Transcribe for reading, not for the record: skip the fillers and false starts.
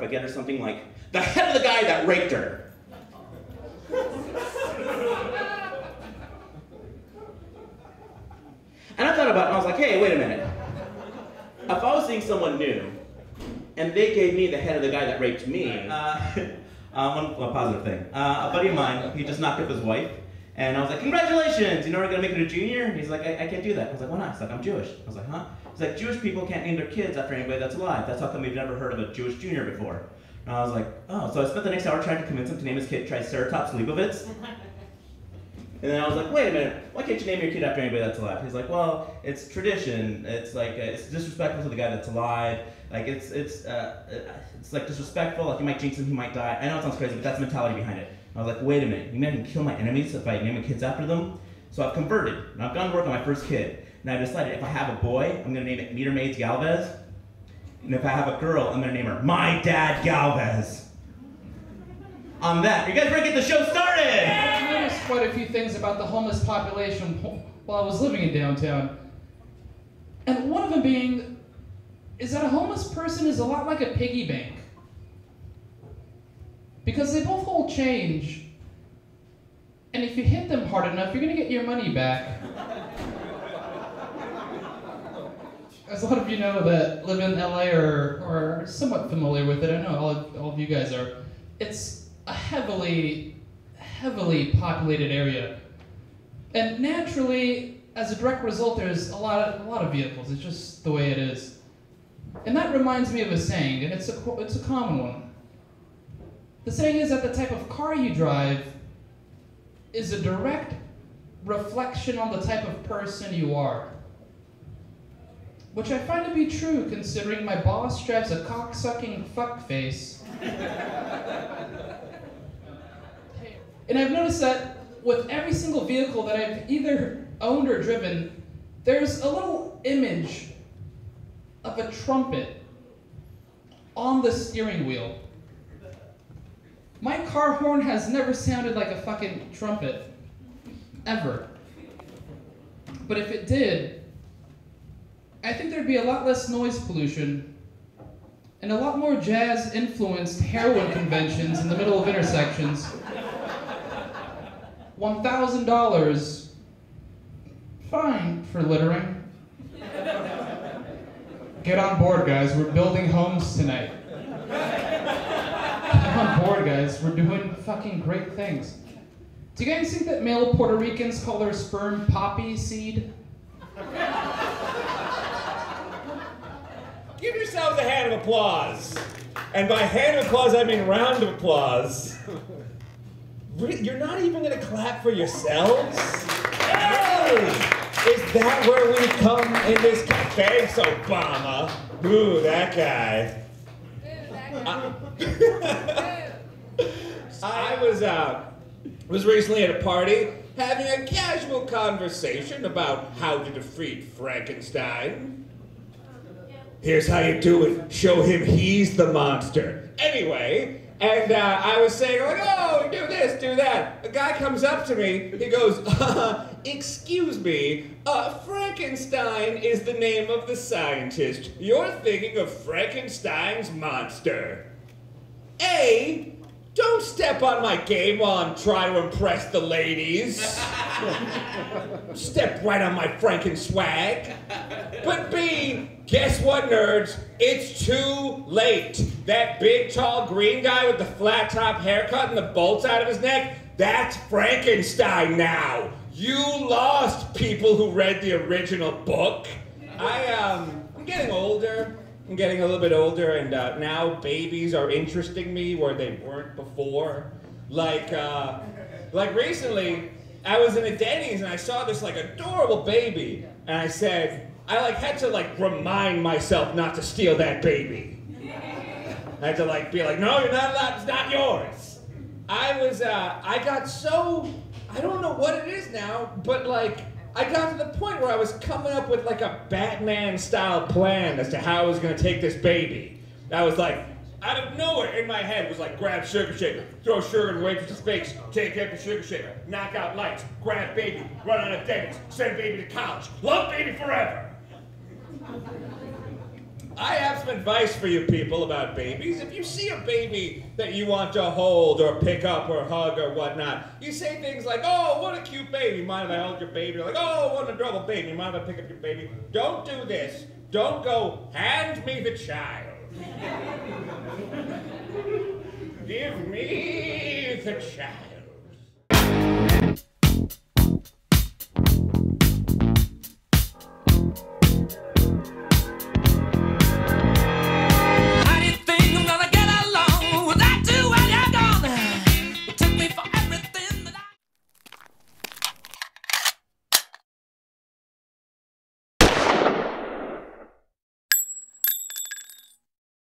if I get her something like, the head of the guy that raped her. And I thought about it, and I was like, hey, wait a minute. If I was seeing someone new, and they gave me the head of the guy that raped me, one positive thing. A buddy of mine, he just knocked up his wife, and I was like, congratulations, you know, we're gonna make it a junior? And he's like, I can't do that. I was like, why not? He's like, I'm Jewish. I was like, huh? He's like, Jewish people can't name their kids after anybody that's alive. That's how come we've never heard of a Jewish junior before. And I was like, oh, so I spent the next hour trying to convince him to name his kid Triceratops Leibovitz. And then I was like, wait a minute, why can't you name your kid after anybody that's alive? He's like, well, it's tradition. It's like, it's disrespectful to the guy that's alive. Like, it's like disrespectful, like you might jinx him, he might die. I know it sounds crazy, but that's the mentality behind it. And I was like, wait a minute, you mean I can kill my enemies if I name my kids after them? So I've converted, and I've gone to work on my first kid. And I've decided if I have a boy, I'm gonna name it Meter Maids Galvez. And if I have a girl, I'm gonna name her My Dad Galvez. On that, are you guys ready to get the show started? I noticed quite a few things about the homeless population while I was living in downtown. And one of them being, is that a homeless person is a lot like a piggy bank. Because they both hold change. And if you hit them hard enough, you're gonna get your money back. As a lot of you know that live in LA or are somewhat familiar with it, I know all of you guys are, it's a heavily populated area. And naturally, as a direct result, there's a lot of vehicles. It's just the way it is. And that reminds me of a saying, and it's a common one. The saying is that the type of car you drive is a direct reflection on the type of person you are. Which I find to be true, considering my boss drives a cock-sucking fuckface. And I've noticed that with every single vehicle that I've either owned or driven, there's a little image of a trumpet on the steering wheel. My car horn has never sounded like a fucking trumpet, ever. But if it did, I think there'd be a lot less noise pollution and a lot more jazz-influenced heroin conventions in the middle of intersections. $1,000, fine for littering. Get on board, guys, we're building homes tonight. Get on board, guys, we're doing fucking great things. Do you guys think that male Puerto Ricans call their sperm poppy seed? Give yourselves a hand of applause. And by hand of applause, I mean round of applause. You're not even gonna clap for yourselves? Hey! Is that where we come in this cafe? Thanks, Obama. Ooh, that guy. I was recently at a party having a casual conversation about how to defeat Frankenstein. Here's how you do it. Show him he's the monster. Anyway, and I was saying, like, oh, do this, do that. A guy comes up to me, he goes, excuse me, Frankenstein is the name of the scientist. You're thinking of Frankenstein's monster. A, don't step on my game while I'm trying to impress the ladies. Step right on my Franken swag. But B, guess what, nerds? It's too late. That big, tall, green guy with the flat top haircut and the bolts out of his neck, that's Frankenstein now. You lost, people who read the original book. I'm getting older. I'm getting a little bit older, and now babies are interesting me where they weren't before. Like recently, I was in a Denny's and I saw this like adorable baby, and I said, I had to remind myself not to steal that baby. I had to be like, no, you're not allowed, it's not yours. I got so, I don't know what it is now, but I got to the point where I was coming up with a Batman-style plan as to how I was going to take this baby. I was out of nowhere in my head was grab sugar shaker, throw sugar in waitress's face, take empty sugar shaker, knock out lights, grab baby, run out of Denny's, send baby to college, love baby forever. I have some advice for you people about babies. If you see a baby that you want to hold or pick up or hug or whatnot, you say things like, oh, what a cute baby. Mind if I hold your baby? Or like, oh, what an adorable baby. Mind if I pick up your baby? Don't do this. Don't go, hand me the child. Give me the child.